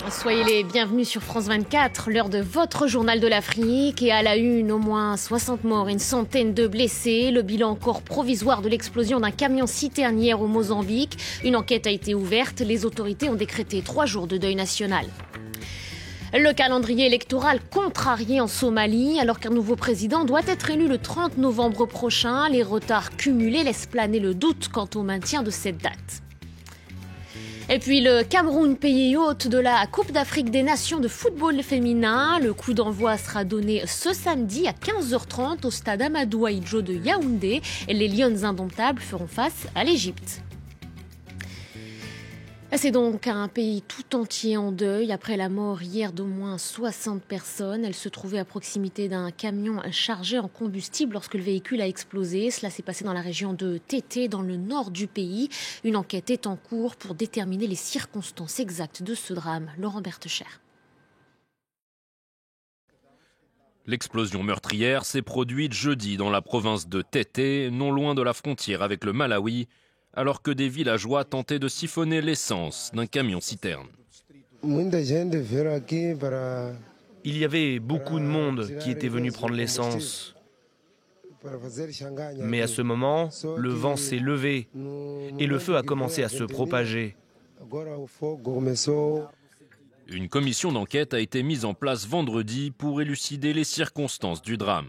Soyez les bienvenus sur France 24, l'heure de votre journal de l'Afrique. Et à la une, au moins 60 morts et une centaine de blessés. Le bilan encore provisoire de l'explosion d'un camion citerne hier au Mozambique. Une enquête a été ouverte. Les autorités ont décrété 3 jours de deuil national. Le calendrier électoral contrarié en Somalie, alors qu'un nouveau président doit être élu le 30 novembre prochain. Les retards cumulés laissent planer le doute quant au maintien de cette date. Et puis le Cameroun, pays hôte de la Coupe d'Afrique des Nations de football féminin. Le coup d'envoi sera donné ce samedi à 15h30 au stade Amadou Ahidjo de Yaoundé. Et les Lions indomptables feront face à l'Égypte. C'est donc un pays tout entier en deuil après la mort hier d'au moins 60 personnes. Elle se trouvait à proximité d'un camion chargé en combustible lorsque le véhicule a explosé. Cela s'est passé dans la région de Tété, dans le nord du pays. Une enquête est en cours pour déterminer les circonstances exactes de ce drame. Laurent Bertecher. L'explosion meurtrière s'est produite jeudi dans la province de Tété, non loin de la frontière avec le Malawi, alors que des villageois tentaient de siphonner l'essence d'un camion-citerne. Il y avait beaucoup de monde qui était venu prendre l'essence. Mais à ce moment, le vent s'est levé et le feu a commencé à se propager. Une commission d'enquête a été mise en place vendredi pour élucider les circonstances du drame.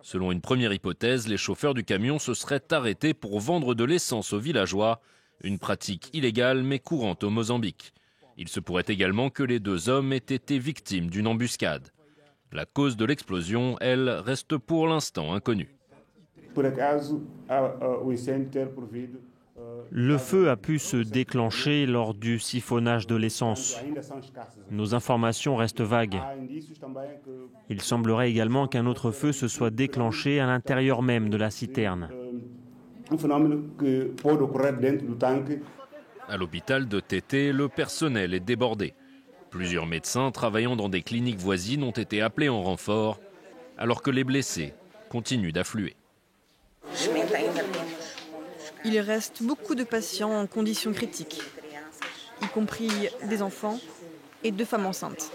Selon une première hypothèse, les chauffeurs du camion se seraient arrêtés pour vendre de l'essence aux villageois, une pratique illégale mais courante au Mozambique. Il se pourrait également que les 2 hommes aient été victimes d'une embuscade. La cause de l'explosion, elle, reste pour l'instant inconnue. Le feu a pu se déclencher lors du siphonnage de l'essence. Nos informations restent vagues. Il semblerait également qu'un autre feu se soit déclenché à l'intérieur même de la citerne. À l'hôpital de Tété, le personnel est débordé. Plusieurs médecins travaillant dans des cliniques voisines ont été appelés en renfort, alors que les blessés continuent d'affluer. Il reste beaucoup de patients en conditions critiques, y compris des enfants et 2 femmes enceintes.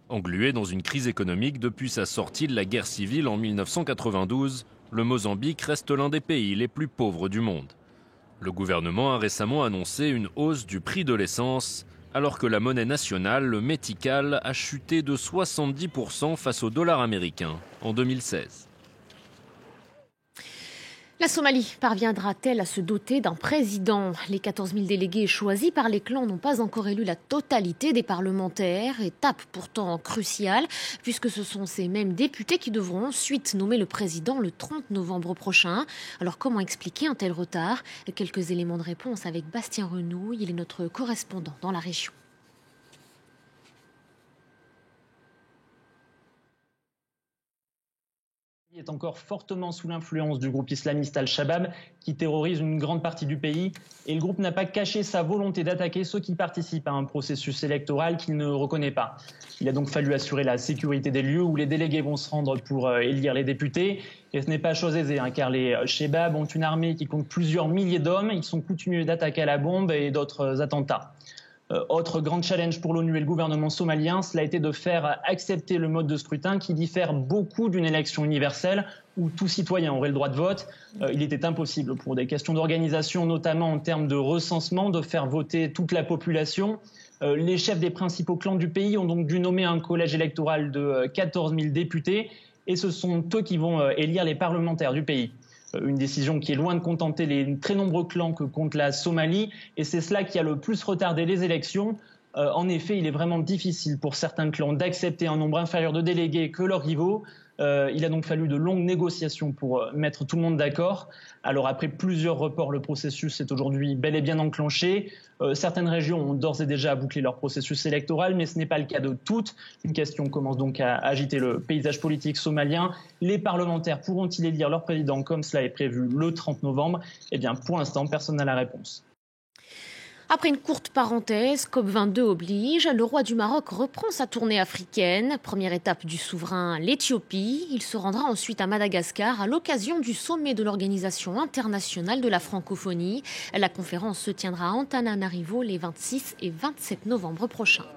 Englué dans une crise économique depuis sa sortie de la guerre civile en 1992, le Mozambique reste l'un des pays les plus pauvres du monde. Le gouvernement a récemment annoncé une hausse du prix de l'essence, alors que la monnaie nationale, le métical, a chuté de 70% face au dollar américain en 2016. La Somalie parviendra-t-elle à se doter d'un président ? Les 14 000 délégués choisis par les clans n'ont pas encore élu la totalité des parlementaires, étape pourtant cruciale, puisque ce sont ces mêmes députés qui devront ensuite nommer le président le 30 novembre prochain. Alors comment expliquer un tel retard ? Quelques éléments de réponse avec Bastien Renouille, il est notre correspondant dans la région. Est encore fortement sous l'influence du groupe islamiste Al-Shabaab qui terrorise une grande partie du pays. Et le groupe n'a pas caché sa volonté d'attaquer ceux qui participent à un processus électoral qu'il ne reconnaît pas. Il a donc fallu assurer la sécurité des lieux où les délégués vont se rendre pour élire les députés. Et ce n'est pas chose aisée, car les Shabaab ont une armée qui compte plusieurs milliers d'hommes. Ils sont coutumiers d'attaquer à la bombe et d'autres attentats. Autre grand challenge pour l'ONU et le gouvernement somalien, cela a été de faire accepter le mode de scrutin qui diffère beaucoup d'une élection universelle où tout citoyen aurait le droit de vote. Il était impossible pour des questions d'organisation, notamment en termes de recensement, de faire voter toute la population. Les chefs des principaux clans du pays ont donc dû nommer un collège électoral de 14 000 députés et ce sont eux qui vont élire les parlementaires du pays. Une décision qui est loin de contenter les très nombreux clans que compte la Somalie et c'est cela qui a le plus retardé les élections. En effet, il est vraiment difficile pour certains clans d'accepter un nombre inférieur de délégués que leurs rivaux. Il a donc fallu de longues négociations pour mettre tout le monde d'accord. Alors après plusieurs reports, le processus est aujourd'hui bel et bien enclenché. Certaines régions ont d'ores et déjà bouclé leur processus électoral, mais ce n'est pas le cas de toutes. Une question commence donc à agiter le paysage politique somalien. Les parlementaires pourront-ils élire leur président comme cela est prévu le 30 novembre ? Eh bien, pour l'instant, personne n'a la réponse. Après une courte parenthèse, COP22 oblige, le roi du Maroc reprend sa tournée africaine. Première étape du souverain, l'Éthiopie. Il se rendra ensuite à Madagascar à l'occasion du sommet de l'Organisation internationale de la francophonie. La conférence se tiendra à Antananarivo les 26 et 27 novembre prochains.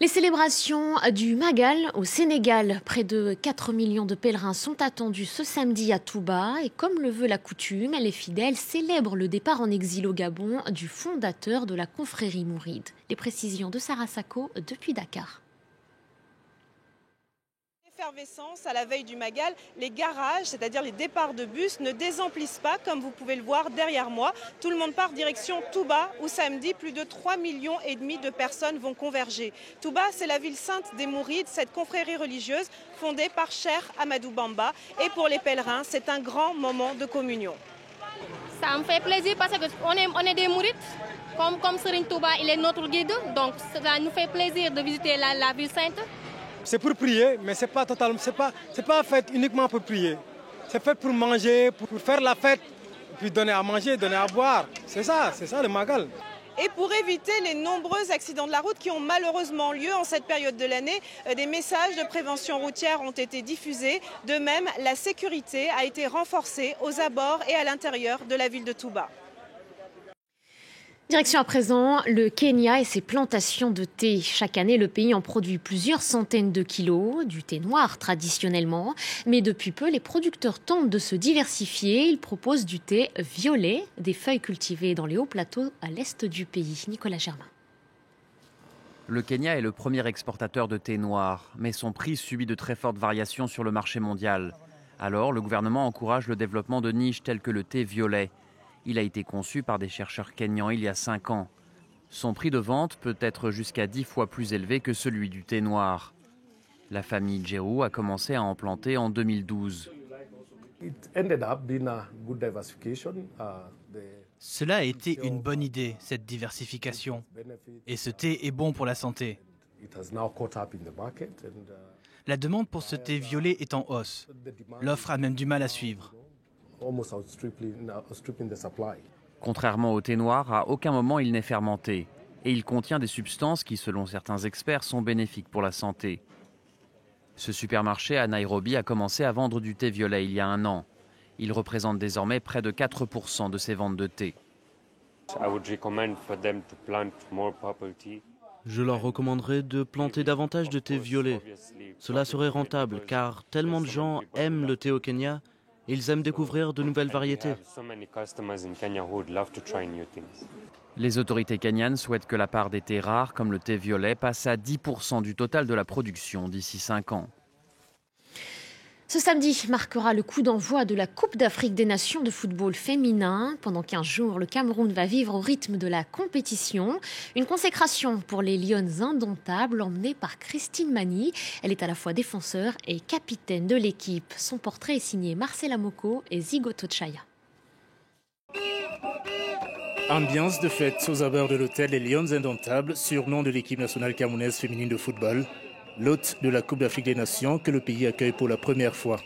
Les célébrations du Magal au Sénégal, près de 4 millions de pèlerins sont attendus ce samedi à Touba et comme le veut la coutume, les fidèles célèbrent le départ en exil au Gabon du fondateur de la confrérie mouride. Les précisions de Sarah Sako depuis Dakar. Effervescence à la veille du Magal, les garages, c'est-à-dire les départs de bus, ne désemplissent pas comme vous pouvez le voir derrière moi. Tout le monde part direction Touba où samedi, plus de 3,5 millions de personnes vont converger. Touba, c'est la ville sainte des Mourides, cette confrérie religieuse fondée par Cheikh Ahmadou Bamba. Et pour les pèlerins, c'est un grand moment de communion. Ça me fait plaisir parce qu'on est des Mourides. Comme Serigne Touba, il est notre guide, donc ça nous fait plaisir de visiter la ville sainte. C'est pour prier, mais c'est pas fait uniquement pour prier. C'est fait pour manger, pour faire la fête, puis donner à manger, donner à boire. C'est ça le Magal. Et pour éviter les nombreux accidents de la route qui ont malheureusement lieu en cette période de l'année, des messages de prévention routière ont été diffusés. De même, la sécurité a été renforcée aux abords et à l'intérieur de la ville de Touba. Direction à présent le Kenya et ses plantations de thé. Chaque année, le pays en produit plusieurs centaines de kilos, du thé noir traditionnellement. Mais depuis peu, les producteurs tentent de se diversifier. Ils proposent du thé violet, des feuilles cultivées dans les hauts plateaux à l'est du pays. Nicolas Germain. Le Kenya est le premier exportateur de thé noir, mais son prix subit de très fortes variations sur le marché mondial. Alors, le gouvernement encourage le développement de niches telles que le thé violet. Il a été conçu par des chercheurs kenyans il y a 5 ans. Son prix de vente peut être jusqu'à 10 fois plus élevé que celui du thé noir. La famille Djerou a commencé à en planter en 2012. Cela a été une bonne idée, cette diversification. Et ce thé est bon pour la santé. La demande pour ce thé violet est en hausse. L'offre a même du mal à suivre. Contrairement au thé noir, à aucun moment il n'est fermenté. Et il contient des substances qui, selon certains experts, sont bénéfiques pour la santé. Ce supermarché à Nairobi a commencé à vendre du thé violet il y a 1 an. Il représente désormais près de 4% de ses ventes de thé. Je leur recommanderais de planter davantage de thé violet. Cela serait rentable car tellement de gens aiment le thé au Kenya. Ils aiment découvrir de nouvelles variétés. Les autorités kenyanes souhaitent que la part des thés rares, comme le thé violet, passe à 10% du total de la production d'ici 5 ans. Ce samedi marquera le coup d'envoi de la Coupe d'Afrique des Nations de football féminin. Pendant 15 jours, le Cameroun va vivre au rythme de la compétition. Une consécration pour les Lionnes indomptables emmenées par Christine Mani. Elle est à la fois défenseur et capitaine de l'équipe. Son portrait est signé Marcela Moko et Zigoto Chaya. Ambiance de fête aux abords de l'hôtel Les Lionnes Indomptables, surnom de l'équipe nationale camerounaise féminine de football. L'hôte de la Coupe d'Afrique des Nations que le pays accueille pour la première fois.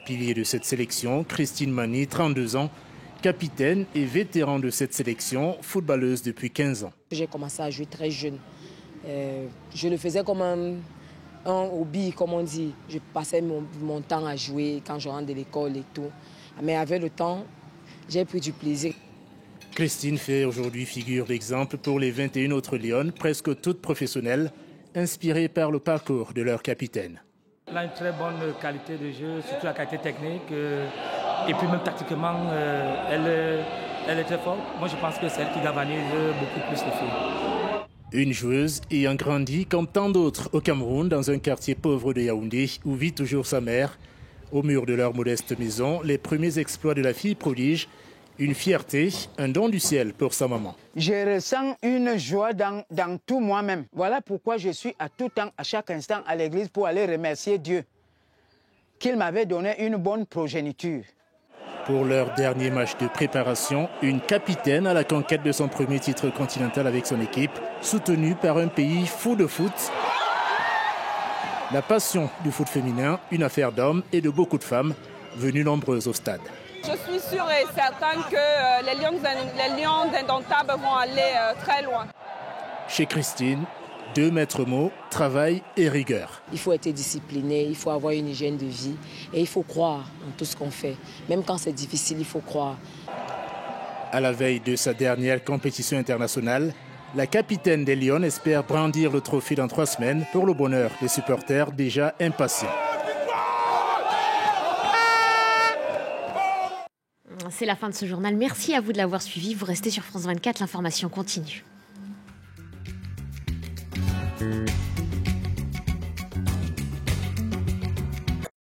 Pilier de cette sélection, Christine Mani, 32 ans, capitaine et vétéran de cette sélection, footballeuse depuis 15 ans. J'ai commencé à jouer très jeune. Je le faisais comme un hobby, comme on dit. Je passais mon temps à jouer quand je rentre de l'école et tout. Mais avec le temps, j'ai pris du plaisir. Christine fait aujourd'hui figure d'exemple pour les 21 autres Lionnes, presque toutes professionnelles, inspirés par le parcours de leur capitaine. Elle a une très bonne qualité de jeu, surtout la qualité technique. Et puis même tactiquement, elle est très forte. Moi, je pense que c'est elle qui galvanise beaucoup plus les filles. Une joueuse ayant grandi comme tant d'autres au Cameroun, dans un quartier pauvre de Yaoundé, où vit toujours sa mère. Au mur de leur modeste maison, les premiers exploits de la fille prodige, une fierté, un don du ciel pour sa maman. Je ressens une joie dans tout moi-même. Voilà pourquoi je suis à tout temps, à chaque instant à l'église pour aller remercier Dieu qu'il m'avait donné une bonne progéniture. Pour leur dernier match de préparation, une capitaine à la conquête de son premier titre continental avec son équipe, soutenue par un pays fou de foot. La passion du foot féminin, une affaire d'hommes et de beaucoup de femmes, venues nombreuses au stade. Je suis sûre et certaine que les Lions indomptables vont aller très loin. Chez Christine, 2 maîtres mots, travail et rigueur. Il faut être discipliné, il faut avoir une hygiène de vie et il faut croire en tout ce qu'on fait. Même quand c'est difficile, il faut croire. À la veille de sa dernière compétition internationale, la capitaine des Lions espère brandir le trophée dans 3 semaines pour le bonheur des supporters déjà impatients. C'est la fin de ce journal. Merci à vous de l'avoir suivi. Vous restez sur France 24, l'information continue.